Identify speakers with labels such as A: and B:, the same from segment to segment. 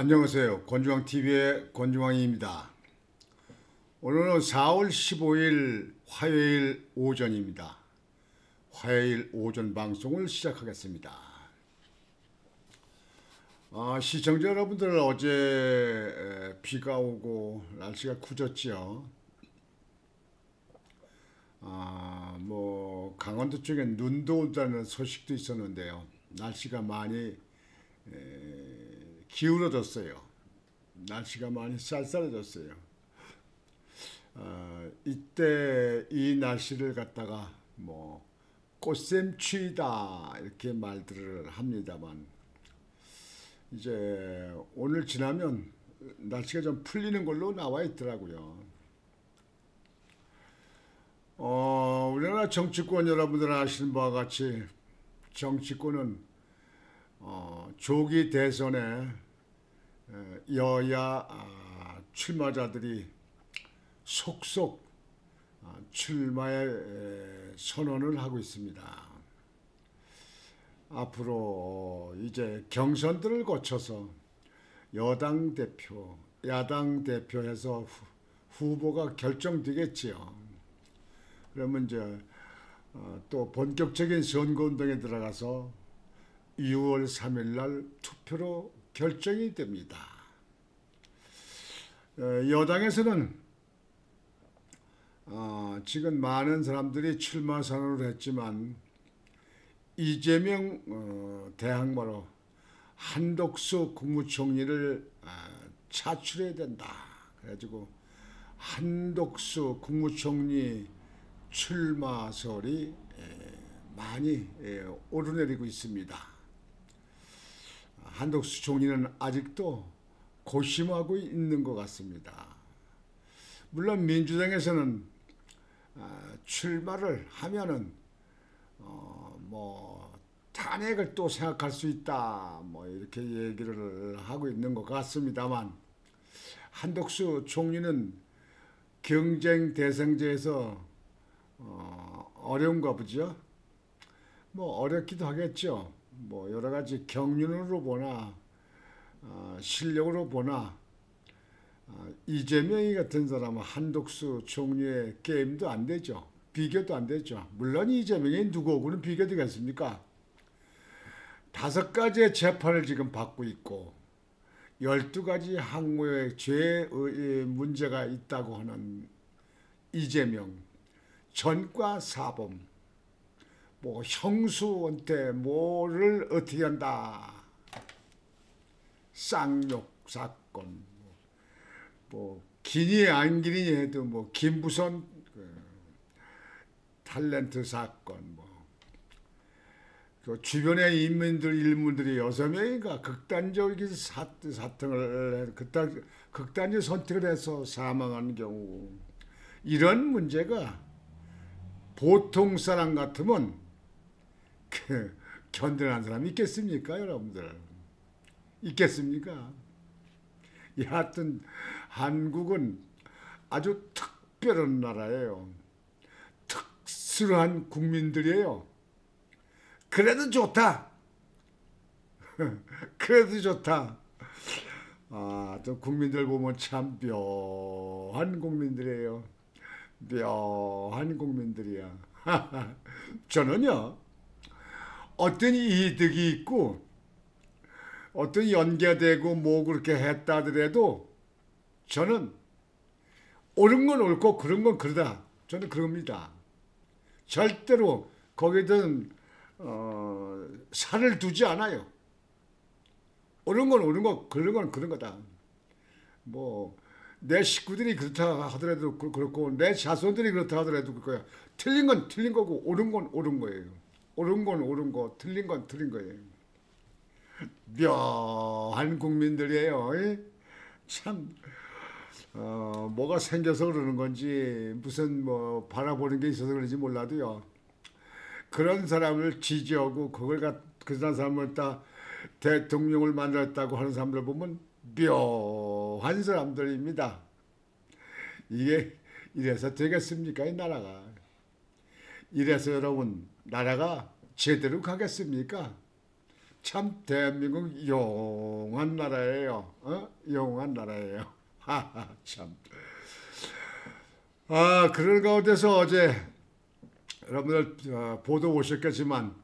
A: 안녕하세요. 권중왕TV의 권중왕입니다. 오늘은 4월 15일 화요일 오전입니다. 화요일 오전 방송을 시작하겠습니다. 시청자 여러분들, 어제 비가 오고 날씨가 굳었죠. 강원도 쪽에 눈도 온다는 소식도 있었는데요. 날씨가 많이 기울어졌어요. 날씨가 많이 쌀쌀해졌어요. 이때 이 날씨를 갖다가 꽃샘추위다 이렇게 말들을 합니다만, 이제 오늘 지나면 날씨가 좀 풀리는 걸로 나와 있더라고요. 우리나라 정치권 여러분들 아시는 바와 같이 정치권은 조기 대선에 여야 출마자들이 속속 출마의 선언을 하고 있습니다. 앞으로 이제 경선들을 거쳐서 여당 대표, 야당 대표해서 후보가 결정되겠지요. 그러면 이제 또 본격적인 선거운동에 들어가서 6월 3일 날 투표로 결정이 됩니다. 여당에서는 지금 많은 사람들이 출마 선언을 했지만, 이재명 대항마로 한덕수 국무총리를 차출해야 된다. 그래가지고 한덕수 국무총리 출마설이 많이 오르내리고 있습니다. 한덕수 총리는 아직도 고심하고 있는 것 같습니다. 물론 민주당에서는 출마를 하면은 탄핵을 또 생각할 수 있다, 이렇게 얘기를 하고 있는 것 같습니다만, 한덕수 총리는 경쟁 대상자에서 어려운가 보죠. 어렵기도 하겠죠. 여러 가지 경륜으로 보나 실력으로 보나 이재명이 같은 사람은 한덕수 총리의 게임도 안 되죠. 비교도 안 되죠. 물론 이재명이 누구하고는 비교되겠습니까? 5가지의 재판을 지금 받고 있고 12가지 항모의 죄 문제가 있다고 하는 이재명, 전과 사범, 형수한테 뭐를 어떻게 한다, 쌍욕 사건, 기니 안 기니 해도 김부선 탤런트 사건, 그 주변의 인물들이 6명인가 극단적인 사탕을 극단적 선택을 해서 사망하는 경우, 이런 문제가 보통 사람 같으면 견뎌낸 사람이 있겠습니까, 여러분들? 있겠습니까? 여하튼 한국은 아주 특별한 나라예요. 특수한 국민들이에요. 그래도 좋다. 그래도 좋다. 또 국민들 보면 참 묘한 국민들이에요. 묘한 국민들이야. 저는요, 어떤 이득이 있고 어떤 연계가 되고 그렇게 했다 하더라도 저는 옳은 건 옳고 그런 건 그러다. 저는 그럽니다. 절대로 거기든 살을 두지 않아요. 옳은 건 옳은 거, 그런 건 그런 거다. 내 식구들이 그렇다 하더라도 그렇고 내 자손들이 그렇다 하더라도 그럴 거야. 틀린 건 틀린 거고 옳은 건 옳은 거예요. 옳은 건 옳은 거, 틀린 건 틀린 거예요. 묘한 국민들이에요. 참 뭐가 생겨서 그러는 건지 무슨 바라보는 게 있어서 그런지 몰라도요. 그런 사람을 지지하고 그런 사람을 다 대통령을 만들었다고 하는 사람들 보면 묘한 사람들입니다. 이게 이래서 되겠습니까, 이 나라가? 이래서 여러분, 나라가 제대로 가겠습니까? 참 대한민국 용한 나라예요. 용한 나라예요. 하하 참. 그런 가운데서 어제 여러분들 보도 보셨겠지만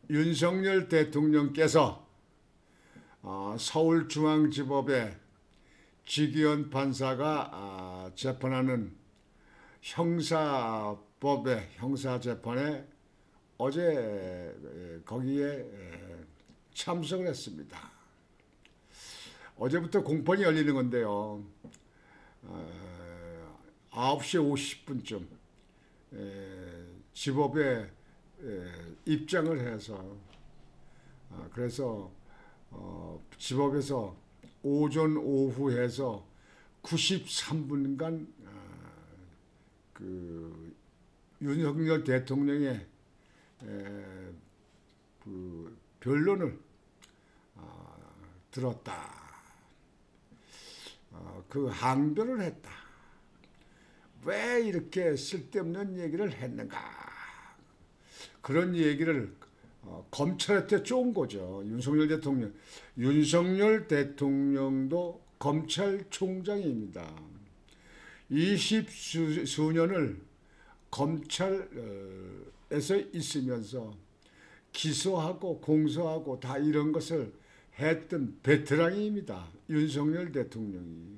A: 윤석열 대통령께서 서울중앙지법에 지기현 판사가 재판하는 형사재판에 어제 거기에 참석을 했습니다. 어제부터 공판이 열리는 건데요. 9시 50분쯤 지법에 입장을 해서 그래서 지법에서 오전 오후 해서 93분간 그 윤석열 대통령의 그 변론을 들었다. 그 항변을 했다. 왜 이렇게 쓸데없는 얘기를 했는가. 그런 얘기를 검찰한테 쫓은 거죠. 윤석열 대통령. 윤석열 대통령도 검찰총장입니다. 20수년을 검찰에서 있으면서 기소하고 공소하고 다 이런 것을 했던 베테랑입니다. 윤석열 대통령이.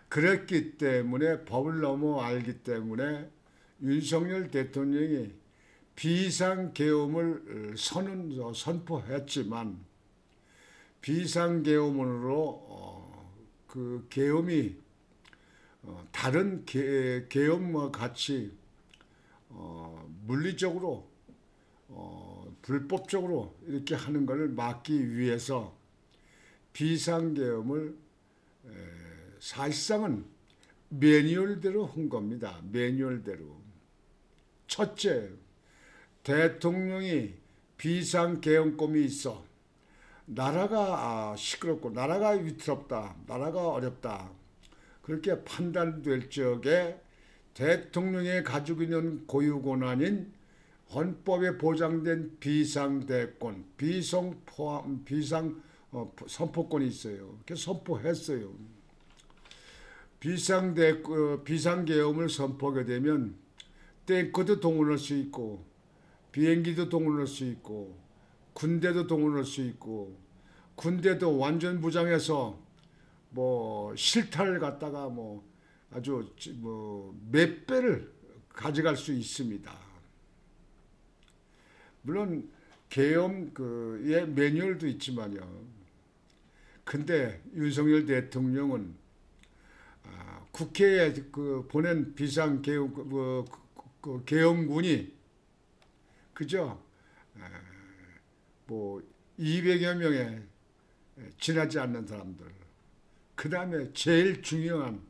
A: 그랬기 때문에 법을 너무 알기 때문에 윤석열 대통령이 비상계엄을 선포했지만 비상계엄으로 그 계엄이 다른 계엄과 같이 물리적으로 불법적으로 이렇게 하는 것을 막기 위해서 비상계엄을 사실상은 매뉴얼대로 한 겁니다. 매뉴얼대로. 첫째, 대통령이 비상계엄권이 있어. 나라가 시끄럽고 나라가 위태롭다. 나라가 어렵다. 그렇게 판단될 적에 대통령이 가지고 있는 고유권한인 헌법에 보장된 비상대권, 선포권이 있어요. 그래서 선포했어요. 비상계엄을 선포하게 되면 탱크도 동원할 수 있고 비행기도 동원할 수 있고 군대도 동원할 수 있고 군대도 완전 무장해서 뭐 실탄을 갖다가 뭐 아주 몇 배를 가져갈 수 있습니다. 물론 계엄의 매뉴얼도 있지만요. 근데 윤석열 대통령은 국회에 보낸 비상계엄 계엄군이 그죠? 뭐 200여 명에 지나지 않는 사람들. 그 다음에 제일 중요한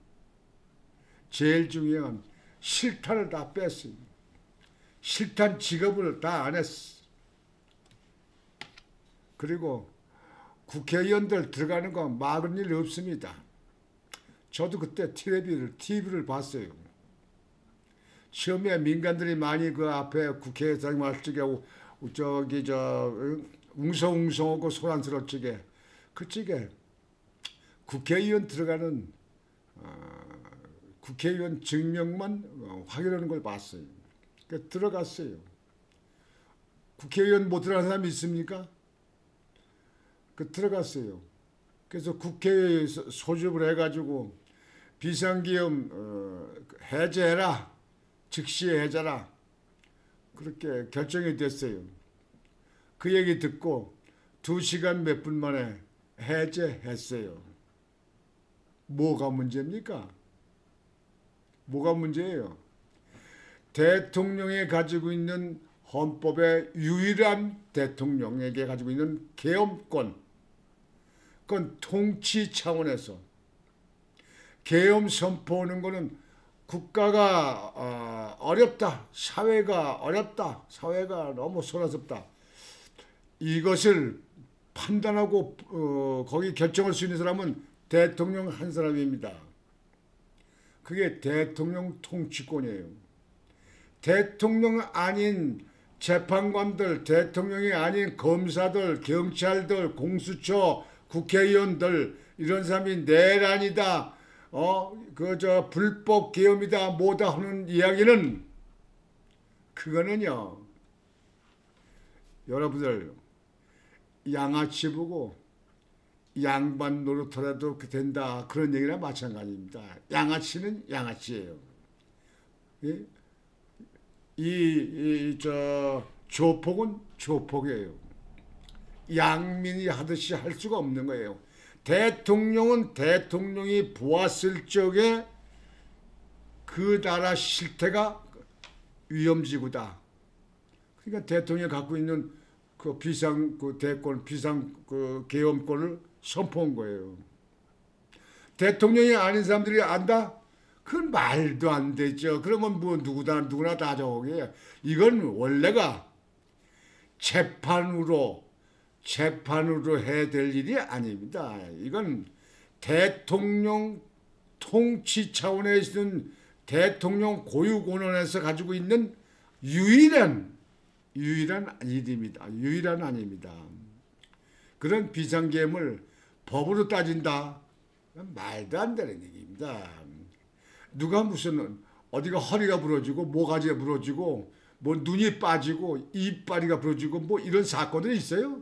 A: 실탄을 다 뺐어요. 실탄 지급을 다 안 했어. 그리고 국회의원들 들어가는 거 막은 일 없습니다. 저도 그때 TV를 봤어요. 처음에 민간들이 많이 그 앞에 국회의장 말쪽에 웅성웅성하고 소란스럽지게 그쪽에 국회의원 들어가는 국회의원 증명만 확인하는 걸 봤어요. 그러니까 들어갔어요. 국회의원 못 들어가는 사람이 있습니까? 들어갔어요. 그래서 국회에 소집을 해가지고 비상계엄 해제해라. 즉시 해제라. 그렇게 결정이 됐어요. 그 얘기 듣고 2시간 몇 분 만에 해제했어요. 뭐가 문제입니까? 뭐가 문제예요? 대통령이 가지고 있는 헌법의 유일한 대통령에게 가지고 있는 계엄권, 그건 통치 차원에서 계엄 선포하는 거는 국가가 어렵다, 사회가 어렵다, 사회가 너무 소란스럽다. 이것을 판단하고 거기 결정할 수 있는 사람은 대통령 한 사람입니다. 그게 대통령 통치권이에요. 대통령 아닌 재판관들, 대통령이 아닌 검사들, 경찰들, 공수처, 국회의원들 이런 사람이 내란이다. 불법 계엄이다. 뭐다 하는 이야기는 그거는요. 여러분들 양아치 보고 양반 노릇하라도 된다. 그런 얘기나 마찬가지입니다. 양아치는 양아치예요. 예? 조폭은 조폭이에요. 양민이 하듯이 할 수가 없는 거예요. 대통령은 대통령이 보았을 적에 그 나라 실태가 위험지구다. 그러니까 대통령이 갖고 있는 그 대권, 계엄권을 선포한 거예요. 대통령이 아닌 사람들이 안다? 그건 말도 안 되죠. 그러면 뭐 누구나 다 저게. 이건 원래가 재판으로 해야 될 일이 아닙니다. 이건 대통령 통치 차원에 있는 대통령 고유 권한에서 가지고 있는 유일한 일입니다. 유일한 아닙니다. 그런 비상계엄을 법으로 따진다? 말도 안 되는 얘기입니다. 누가 무슨 어디가 허리가 부러지고 모가지가 부러지고 뭐 눈이 빠지고 이빨이가 부러지고 뭐 이런 사건들이 있어요?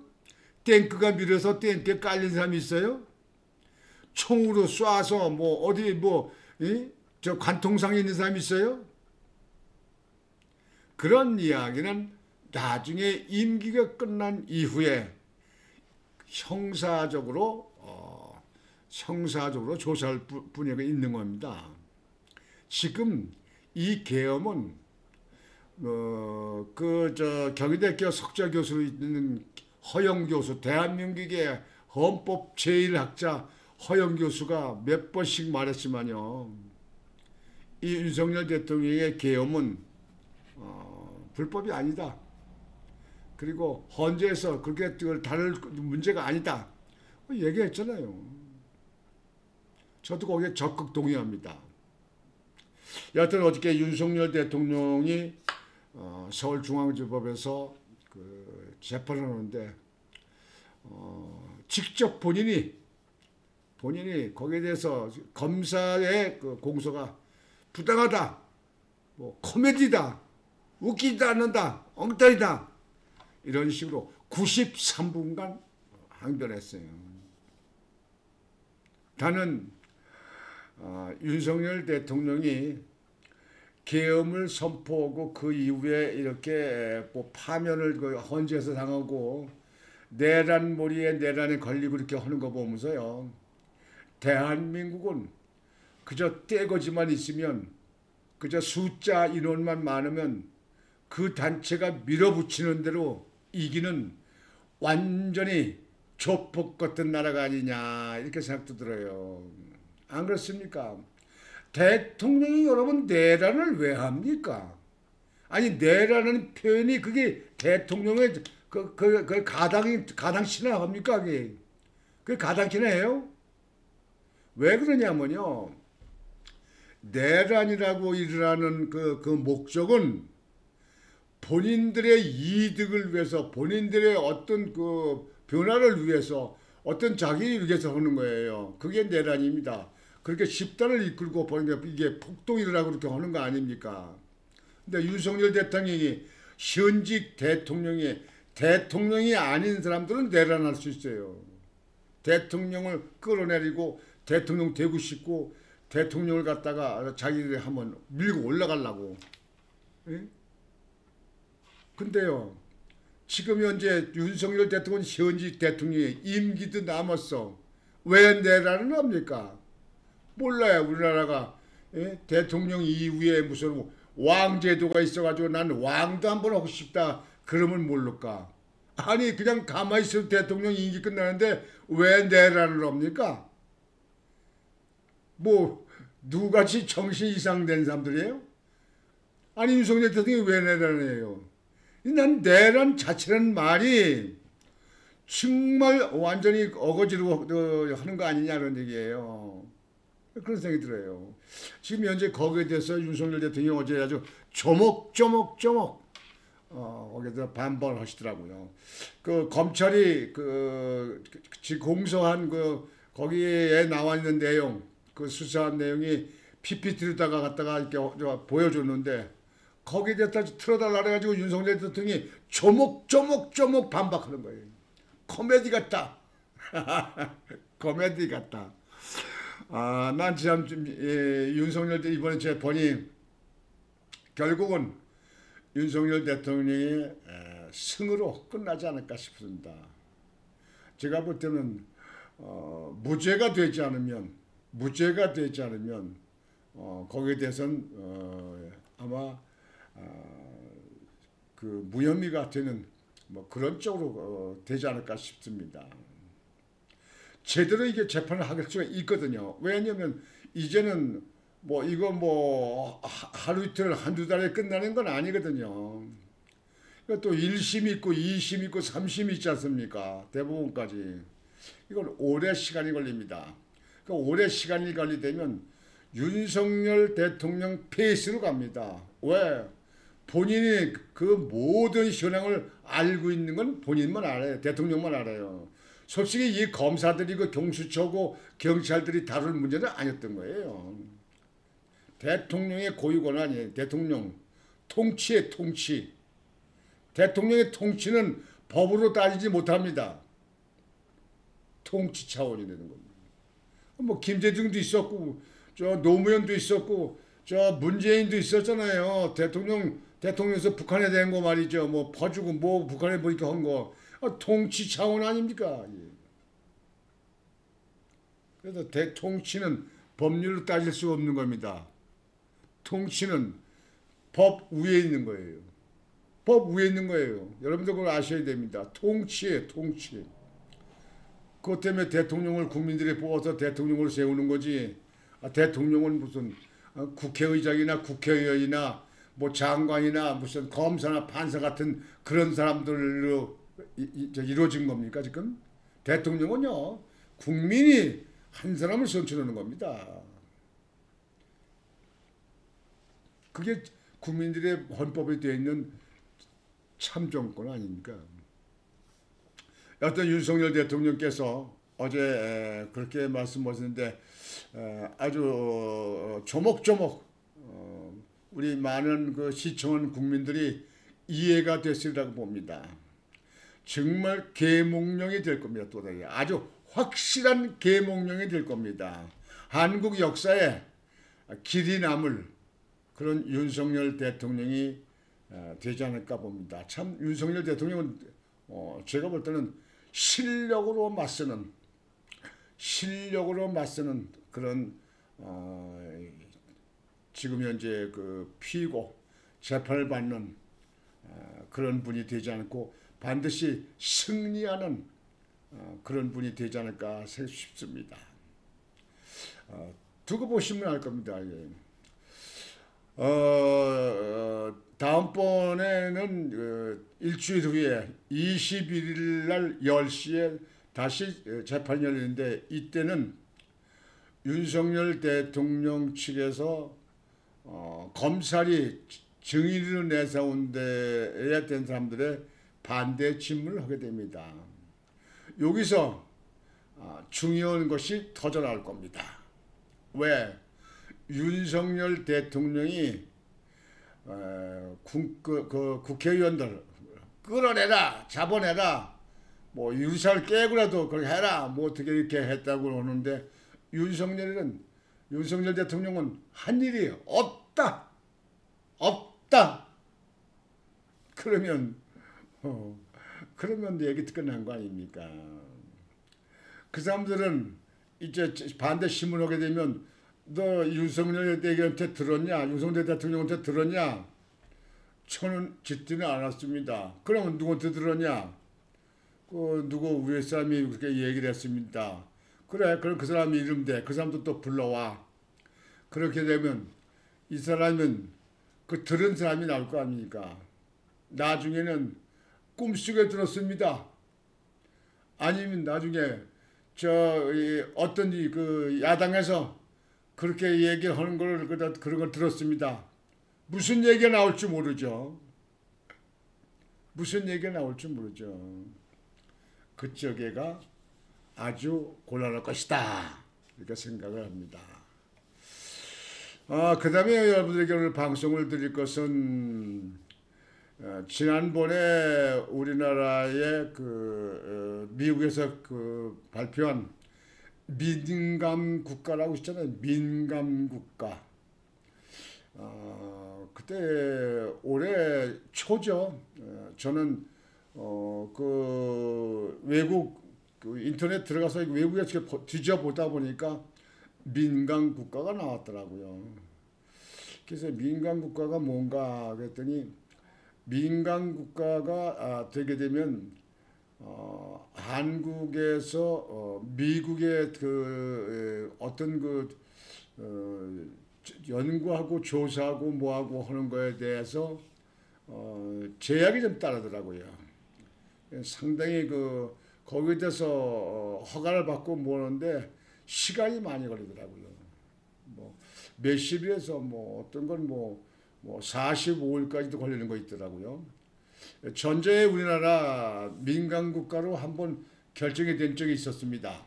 A: 탱크가 밀어서 탱크에 깔린 사람이 있어요? 총으로 쏴서 뭐 어디 저 관통상에 있는 사람이 있어요? 그런 이야기는 나중에 임기가 끝난 이후에 형사적으로 조사할 분야가 있는 겁니다. 지금 이 계엄은 경희대학교 석좌 교수로 있는 허영 교수, 대한민국의 헌법 제1학자 허영 교수가 몇 번씩 말했지만요. 이 윤석열 대통령의 계엄은 불법이 아니다. 그리고 헌재에서 그렇게 다룰 문제가 아니다. 얘기했잖아요. 저도 거기에 적극 동의합니다. 여하튼 어저께 윤석열 대통령이 서울중앙지법에서 재판을 하는데 직접 본인이 거기에 대해서 검사의 공소가 부당하다, 코미디다, 웃기지 않는다, 엉터리다 이런 식으로 93분간 항변했어요. 나는 윤석열 대통령이 계엄을 선포하고 그 이후에 이렇게 파면을 헌재에서 당하고 내란몰이에 내란에 걸리고 이렇게 하는 거 보면서요. 대한민국은 그저 떼거지만 있으면 그저 숫자 인원만 많으면 그 단체가 밀어붙이는 대로 이기는 완전히 조폭 같은 나라가 아니냐 이렇게 생각도 들어요. 안 그렇습니까? 대통령이 여러분 내란을 왜 합니까? 아니 내란은 표현이 그게 대통령의 가당치나 합니까? 그게 가당치나 해요? 왜 그러냐면요. 내란이라고 일어나는 그 목적은 본인들의 이득을 위해서 본인들의 어떤 변화를 위해서 어떤 자기를 위해서 하는 거예요. 그게 내란입니다. 그렇게 집단을 이끌고 보니까 이게 폭동이라고 그렇게 하는 거 아닙니까? 근데 윤석열 대통령이 현직 대통령이 아닌 사람들은 내란할 수 있어요. 대통령을 끌어내리고 대통령 되고 싶고 대통령을 갖다가 자기들이 한번 밀고 올라가려고. 예? 근데요. 지금 현재 윤석열 대통령 현직 대통령이 임기도 남았어. 왜 내란을 합니까? 몰라요. 우리나라가 대통령 이후에 무슨 왕제도가 있어가지고 난 왕도 한번 하고 싶다. 그러면 모를까? 아니 그냥 가만히 있어도 대통령 임기 끝나는데 왜 내란을 합니까? 뭐 누구같이 정신 이상된 사람들이에요? 아니 윤석열 대통령이 왜 내란을 해요? 난 내란 자체라는 말이 정말 완전히 어거지로 하는 거 아니냐는 얘기예요. 그런 생각이 들어요. 지금 현재 거기에 대해서 윤석열 대통령이 어제 아주 조목조목 거기서 반발을 하시더라고요. 그 검찰이 공소한 거기에 나와 있는 내용, 그 수사한 내용이 PPT로다가 갖다가 이렇게 보여줬는데 거기에 대해서 틀어달라 그래가지고 윤석열 대통령이 조목조목 반박하는 거예요. 코미디 같다. 코미디 같다. 난 참 윤석열 이번에 제 보니 결국은 윤석열 대통령의 승으로 끝나지 않을까 싶습니다. 제가 볼 때는 무죄가 되지 않으면 거기에 대해서는 아마 그 무혐의가 되는 뭐 그런 쪽으로 되지 않을까 싶습니다. 제대로 이게 재판을 할 수가 있거든요. 왜냐하면 이제는 뭐 이거 뭐 하루 이틀 한두 달에 끝나는 건 아니거든요. 또 1심 있고 2심 있고 3심 있지 않습니까? 대법원까지. 이건 오래 시간이 걸립니다. 그 오래 시간이 걸리되면 윤석열 대통령 페이스로 갑니다. 왜? 본인이 그 모든 현황을 알고 있는 건 본인만 알아요. 대통령만 알아요. 솔직히 이 검사들이 그 경수처고 경찰들이 다룰 문제는 아니었던 거예요. 대통령의 고유 권한이에요. 대통령. 통치의 통치. 대통령의 통치는 법으로 따지지 못합니다. 통치 차원이 되는 겁니다. 뭐 김대중도 있었고 저 노무현도 있었고 저 문재인도 있었잖아요. 대통령에서 북한에 대한 거 말이죠. 뭐 퍼주고 뭐 북한에 뭐 이렇게 한 거. 통치 차원 아닙니까? 그래서 대통치는 법률로 따질 수 없는 겁니다. 통치는 법 위에 있는 거예요. 법 위에 있는 거예요. 여러분들 그걸 아셔야 됩니다. 통치예요, 통치. 그것 때문에 대통령을 국민들이 뽑아서 대통령을 세우는 거지. 대통령은 무슨 국회의장이나 국회의원이나 뭐 장관이나 무슨 검사나 판사 같은 그런 사람들로 이루어진 겁니까 지금? 대통령은요 국민이 한 사람을 선출하는 겁니다. 그게 국민들의 헌법에 되어 있는 참정권 아닙니까? 여하튼 윤석열 대통령께서 어제 그렇게 말씀하셨는데 아주 조목조목 우리 많은 그 시청한 국민들이 이해가 됐으리라고 봅니다. 정말 계몽령이 될 겁니다. 또다시 아주 확실한 계몽령이 될 겁니다. 한국 역사에 길이 남을 그런 윤석열 대통령이 되지 않을까 봅니다. 참 윤석열 대통령은 제가 볼 때는 실력으로 맞서는 그런 지금 현재 그 피고 재판을 받는 그런 분이 되지 않고 반드시 승리하는 그런 분이 되지 않을까 싶습니다. 두고 보시면 알 겁니다. 다음번에는 일주일 후에 21일 날 10시에 다시 재판이 열리는데 이때는 윤석열 대통령 측에서 검찰이 증인으로 내세운 데에 된 사람들의 반대 질문을 하게 됩니다. 여기서 중요한 것이 터져나올 겁니다. 왜? 윤석열 대통령이 국회의원들 끌어내라, 잡아내라, 뭐 유사를 깨고라도 그렇게 해라, 뭐 어떻게 이렇게 했다고 하는데 윤석열 대통령은 한 일이 없다. 그러면 얘기 끝난 거 아닙니까? 그 사람들은 이제 반대 신문하게 되면 너 윤석열 대통령한테 들었냐? 윤석열 대통령한테 들었냐? 저는 짓지는 않았습니다. 그러면 누구한테 들었냐? 누구 위에 사람이 그렇게 얘기를 했습니다. 그래, 그럼 그 사람 이름 대. 그 사람도 또 불러와. 그렇게 되면 이 사람은 그 들은 사람이 나올 거 아닙니까? 나중에는 꿈속에 들었습니다. 아니면 나중에 어떤 그 야당에서 그렇게 얘기를 하는 그런 걸 들었습니다. 무슨 얘기가 나올지 모르죠. 무슨 얘기가 나올지 모르죠. 그쪽에가 아주 곤란할 것이다. 이렇게 생각을 합니다. 그 다음에 여러분들에게 오늘 방송을 드릴 것은 지난번에 우리나라의 미국에서 발표한 민감 국가라고 있잖아요. 민감 국가. 그때 올해 초죠. 저는 외국 인터넷 들어가서 외국에 뒤져보다 보니까 민감 국가가 나왔더라고요. 그래서 민감 국가가 뭔가 그랬더니 민감 국가가 되게 되면 한국에서 미국의 어떤 연구하고 조사하고 뭐하고 하는 거에 대해서 제약이 좀 따르더라고요. 상당히 거기에 대해서 허가를 받고 뭐하는데 시간이 많이 걸리더라고요. 뭐 몇십 일에서 어떤 건 45일까지도 걸리는 거 있더라고요. 전제에 우리나라 민간 국가로 한번 결정이 된 적이 있었습니다.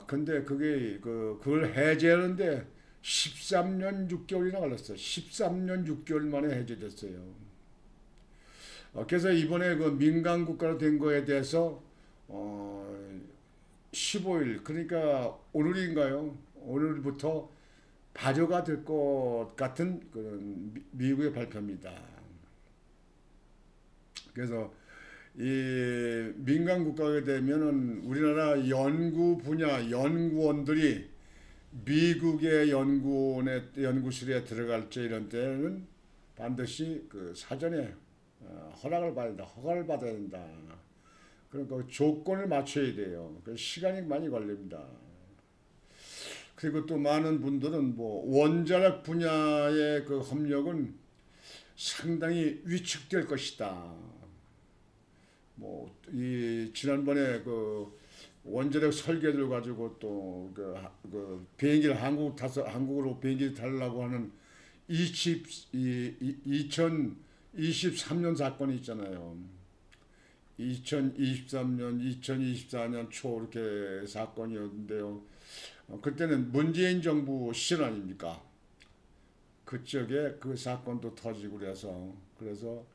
A: 근데 그걸 해제하는데 13년 6개월이나 걸렸어요. 13년 6개월 만에 해제됐어요. 그래서 이번에 민간 국가로 된 거에 대해서 15일, 그러니까 오늘인가요? 오늘부터 발효가 될 것 같은 그런 미국의 발표입니다. 그래서 이 민간 국가가 되면은 우리나라 연구 분야 연구원들이 미국의 연구실에 들어갈 때 이런 때는 반드시 사전에 허락을 받아야 된다. 허가를 받아야 된다. 그러니까 조건을 맞춰야 돼요. 그래서 시간이 많이 걸립니다. 그리고 또 많은 분들은 원자력 분야의 협력은 상당히 위축될 것이다. 지난번에 원자력 설계들 가지고 또 비행기를 한국으로 비행기를 타려고 하는 2023년 사건이 있잖아요. 2023년, 2024년 초 이렇게 사건이었는데요. 그때는 문재인 정부 시절 아닙니까? 그쪽에 그 사건도 터지고 그래서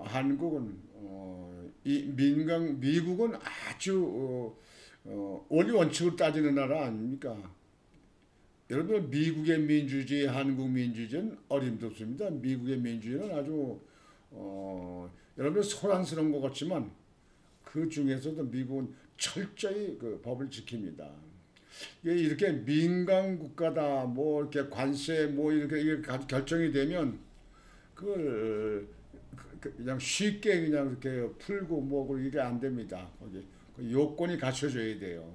A: 한국은 미국은 아주 원리 원칙으로 따지는 나라 아닙니까? 여러분 미국의 민주주의, 한국 민주주의는 어림없습니다. 미국의 민주주의는 아주 여러분 소란스러운 것 같지만 그 중에서도 미국은 철저히 법을 지킵니다. 이렇게 민간 국가다, 이렇게 관세, 이렇게 결정이 되면 그걸 그냥 쉽게 그냥 이렇게 풀고 이게 안 됩니다. 거기 요건이 갖춰져야 돼요.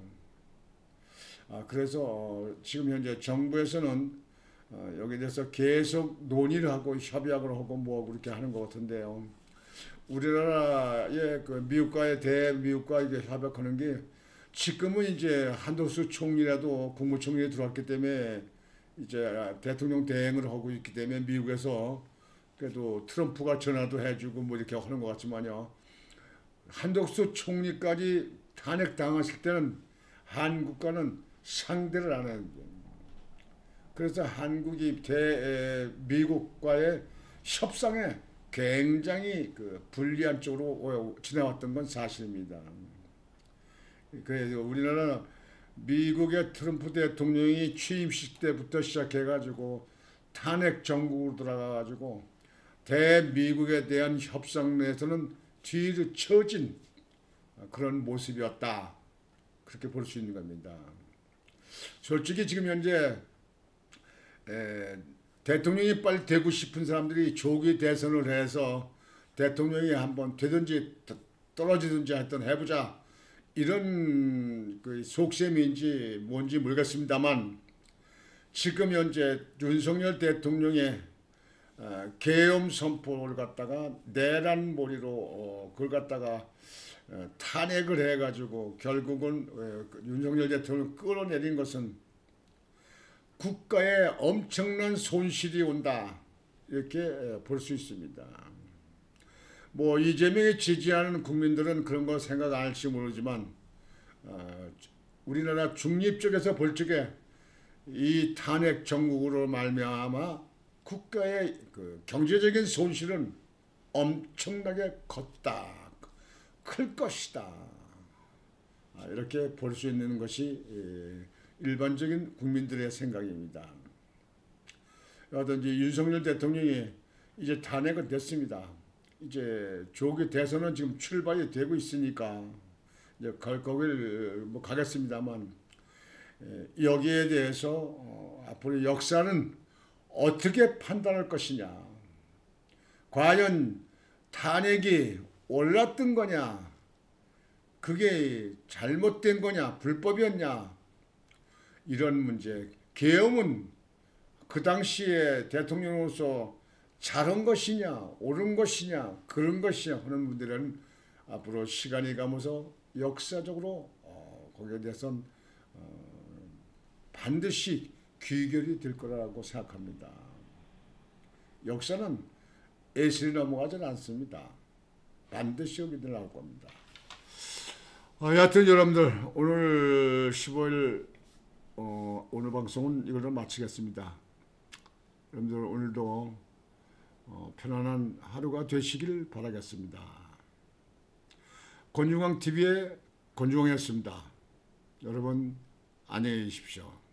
A: 그래서 지금 현재 정부에서는 여기에 대해서 계속 논의를 하고 협약을 하고 그렇게 하는 것 같은데요. 우리나라의 미국과의 대미국과 이게 협약하는 게 지금은 이제 한덕수 총리라도 국무총리에 들어왔기 때문에 이제 대통령 대행을 하고 있기 때문에 미국에서 그래도 트럼프가 전화도 해주고 이렇게 하는 것 같지만요. 한덕수 총리까지 탄핵당했을 때는 한국과는 상대를 안 해요. 그래서 한국이 미국과의 협상에 굉장히 불리한 쪽으로 지나왔던 건 사실입니다. 그래서 우리나라는 미국의 트럼프 대통령이 취임식 때부터 시작해가지고 탄핵 정국으로 들어가가지고 대미국에 대한 협상 내에서는 뒤로 처진 그런 모습이었다. 그렇게 볼 수 있는 겁니다. 솔직히 지금 현재 대통령이 빨리 되고 싶은 사람들이 조기 대선을 해서 대통령이 한번 되든지 떨어지든지 하여튼 해보자. 이런 속셈인지 뭔지 모르겠습니다만 지금 현재 윤석열 대통령의 계엄 선포를 갖다가 내란몰이로 그걸 갖다가 탄핵을 해가지고 결국은 윤석열 대통령을 끌어내린 것은 국가에 엄청난 손실이 온다 이렇게 볼 수 있습니다. 뭐 이재명이 지지하는 국민들은 그런 거 생각 안 할지 모르지만 우리나라 중립 쪽에서 볼 적에 이 탄핵 정국으로 말미암아 국가의 그 경제적인 손실은 엄청나게 클 것이다. 이렇게 볼 수 있는 것이 일반적인 국민들의 생각입니다. 어떤지 윤석열 대통령이 이제 탄핵은 됐습니다. 이제 조기 대선은 지금 출발이 되고 있으니까 이제 거기를 뭐 가겠습니다만 여기에 대해서 앞으로 역사는 어떻게 판단할 것이냐, 과연 탄핵이 옳았던 거냐, 그게 잘못된 거냐, 불법이었냐, 이런 문제, 계엄은 그 당시에 대통령으로서 잘한 것이냐, 옳은 것이냐, 그런 것이냐 하는 분들은 앞으로 시간이 가면서 역사적으로 거기에 대해서는 반드시 귀결이 될 거라고 생각합니다. 역사는 애슬이 넘어가지 않습니다. 반드시 여기 나올 겁니다. 여하튼 여러분들 오늘 15일 오늘 방송은 이걸로 마치겠습니다. 여러분들 오늘도 편안한 하루가 되시길 바라겠습니다. 권중광TV의 권중광이었습니다. 여러분 안녕히 계십시오.